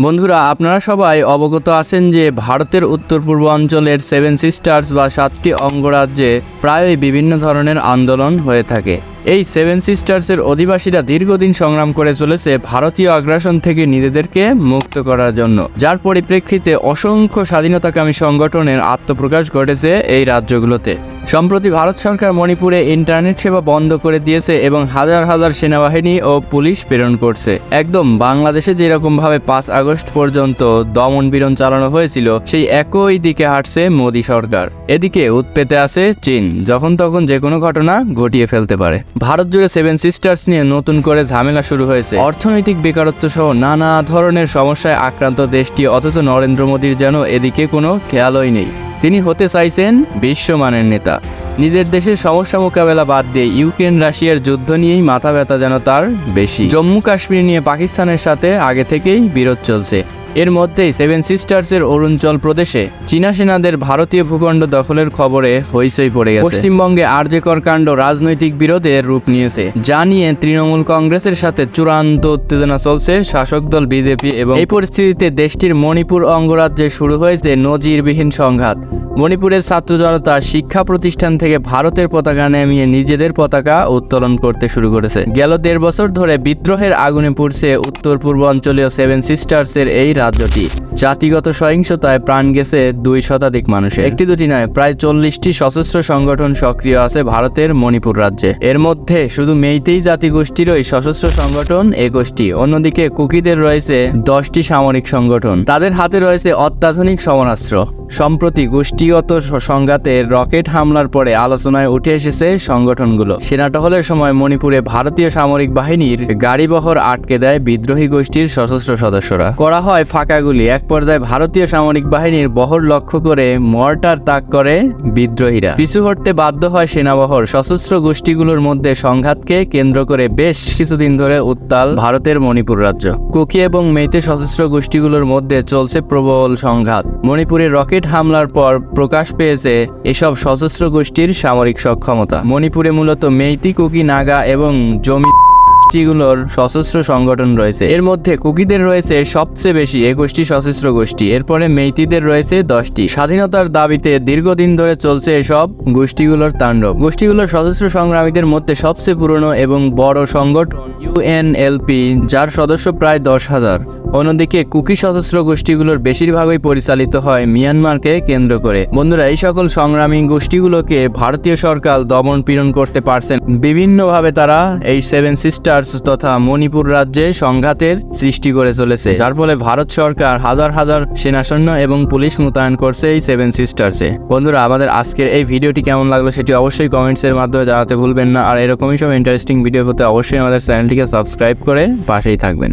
বন্ধুরা, আপনারা সবাই অবগত আছেন যে ভারতের উত্তর পূর্ব অঞ্চলের 7 সিস্টার্স বা 7টি অঙ্গরাজ্যে প্রায়ই বিভিন্ন ধরনের আন্দোলন হয়ে থাকে। এই 7 সিস্টার্সের অধিবাসীরা দীর্ঘদিন সংগ্রাম করে চলেছে ভারতীয় আগ্রাসন থেকে নিজেদেরকে মুক্ত করার জন্য, যার পরিপ্রেক্ষিতে অসংখ্য স্বাধীনতাকামী সংগঠনের আত্মপ্রকাশ ঘটেছে এই রাজ্যগুলোতে। সম্প্রতি ভারত সরকার মণিপুরে ইন্টারনেট সেবা বন্ধ করে দিয়েছে এবং হাজার হাজার সেনাবাহিনী ও পুলিশ প্রেরণ করছে। একদম বাংলাদেশে যেরকমভাবে 5 আগস্ট পর্যন্ত দমন-পীড়ন চালানো হয়েছিল, সেই একই দিকে হাঁটছে মোদী সরকার। এদিকে উৎপেতে আছে চীন, যখন তখন যে কোনো ঘটনা ঘটিয়ে ফেলতে পারে। ভারত জুড়ে 7 সিস্টার্স নিয়ে নতুন করে ঝামেলা শুরু হয়েছে। অর্থনৈতিক বেকারত্ব সহ নানা ধরনের সমস্যায় আক্রান্ত দেশটি, অথচ নরেন্দ্র মোদীর যেন এদিকে কোনো খেয়ালই নেই। তিনি হতে চাইছেন বিশ্বমানের নেতা। নিজের দেশের সমস্যা মোকাবেলা বাদ দিয়ে ইউক্রেন রাশিয়ার যুদ্ধ নিয়েই মাথা ব্যথা যেন তার বেশি। জম্মু কাশ্মীর নিয়ে পাকিস্তানের সাথে আগে থেকেই বিরোধ চলছে। এর মধ্যেই 7 সিস্টার্সের অরুণাচল প্রদেশে চীনা সেনাদের ভারতীয় ভূখণ্ড দখলের খবরে হইচই পড়ে গেছে। পশ্চিমবঙ্গে আরজেকর কাণ্ড রাজনৈতিক বিরোধের রূপ নিয়েছে, যা নিয়ে তৃণমূল কংগ্রেসের সাথে চূড়ান্ত উত্তেজনা চলছে শাসক দল বিজেপি। এবং এই পরিস্থিতিতে দেশটির মণিপুর অঙ্গরাজ্যে শুরু হয়েছে নজিরবিহীন সংঘাত। মণিপুরের ছাত্র জনতা শিক্ষা প্রতিষ্ঠান থেকে ভারতের পতাকা নামিয়ে নিজেদের পতাকা উত্তোলন করতে শুরু করেছে। গেল 1.5 বছর ধরে বিদ্রোহের আগুনে পুড়ছে উত্তর পূর্বাঞ্চলীয় 7 সিস্টার্সের এই রাজ্যটি। জাতিগত সহিংসতায় প্রাণ গেছে 2 শতাধিক মানুষের। একটি দুটি নয়, প্রায় 40টি সশস্ত্র সংগঠন সক্রিয় আছে ভারতের মণিপুর রাজ্যে। এর মধ্যে শুধু মেইতেই জাতিগোষ্ঠীরই সশস্ত্র সংগঠন 21টি। অন্যদিকে কুকিদের রয়েছে 10টি সামরিক সংগঠন। তাদের হাতে রয়েছে অত্যাধুনিক সমরাস্ত্র। সম্প্রতি গোষ্ঠীগত সংঘাতের রকেট হামলার পরে আলোচনায় উঠে এসেছে সংগঠনগুলো। সেনা টহলের সময় মণিপুরে ভারতীয় সামরিক বাহিনীর গাড়িবহর আটকে দেয় বিদ্রোহী গোষ্ঠীর সশস্ত্র সদস্যরা। করা হয় ফাঁকা গুলি। এক পর্যায়ে ভারতীয় সামরিক বাহিনীর বহর লক্ষ্য করে মর্টার তাক করে বিদ্রোহীরা। পিছু হটতে বাধ্য হয় সেনাবহর। সশস্ত্র গোষ্ঠীগুলোর মধ্যে সংঘাতকে কেন্দ্র করে বেশ কিছুদিন ধরে উত্তাল ভারতের মণিপুর রাজ্য। কুকি এবং মেইতে সশস্ত্র গোষ্ঠীগুলোর মধ্যে চলছে প্রবল সংঘাত। মণিপুরের রকেট হামলার পর প্রকাশ পেয়েছে এসব সশস্ত্র গোষ্ঠীর সামরিক সক্ষমতা। মণিপুরে মূলত মেইতি, কুকি, নাগা এবং জমি গোষ্ঠীগুলোর সশস্ত্র সংগঠন রয়েছে। এর মধ্যে কুকিদের রয়েছে সবচেয়ে বেশি 21টি সশস্ত্র গোষ্ঠী। এরপরে মেইতিদের রয়েছে 10টি। স্বাধীনতার দাবিতে দীর্ঘদিন ধরে চলছে এসব গোষ্ঠীগুলোর তাণ্ডব। গোষ্ঠীগুলোর সশস্ত্র সংগ্রামীদের মধ্যে সবচেয়ে পুরনো এবং বড় সংগঠন ইউএনএলপি, যার সদস্য প্রায় 10,000। অন্যদিকে কুকি সশস্ত্র গোষ্ঠীগুলোর বেশিরভাগই পরিচালিত হয় মিয়ানমারকে কেন্দ্র করে। বন্ধুরা, এই সকল সংগ্রামী গোষ্ঠীগুলোকে ভারতীয় সরকার দমন পীড়ন করতে পারছেন। বিভিন্নভাবে তারা এই 7 সিস্টার্স তথা মণিপুর রাজ্যে সংঘাতের সৃষ্টি করে চলেছে, যার ফলে ভারত সরকার হাজার হাজার সেনাসৈন্য এবং পুলিশ মোতায়েন করছে এই 7 সিস্টার্সে। বন্ধুরা, আমাদের আজকের এই ভিডিওটি কেমন লাগলো সেটি অবশ্যই কমেন্টসের মাধ্যমে জানাতে ভুলবেন না। আর এরকমই সব ইন্টারেস্টিং ভিডিও পেতে অবশ্যই আমাদের চ্যানেলটিকে সাবস্ক্রাইব করে পাশেই থাকবেন।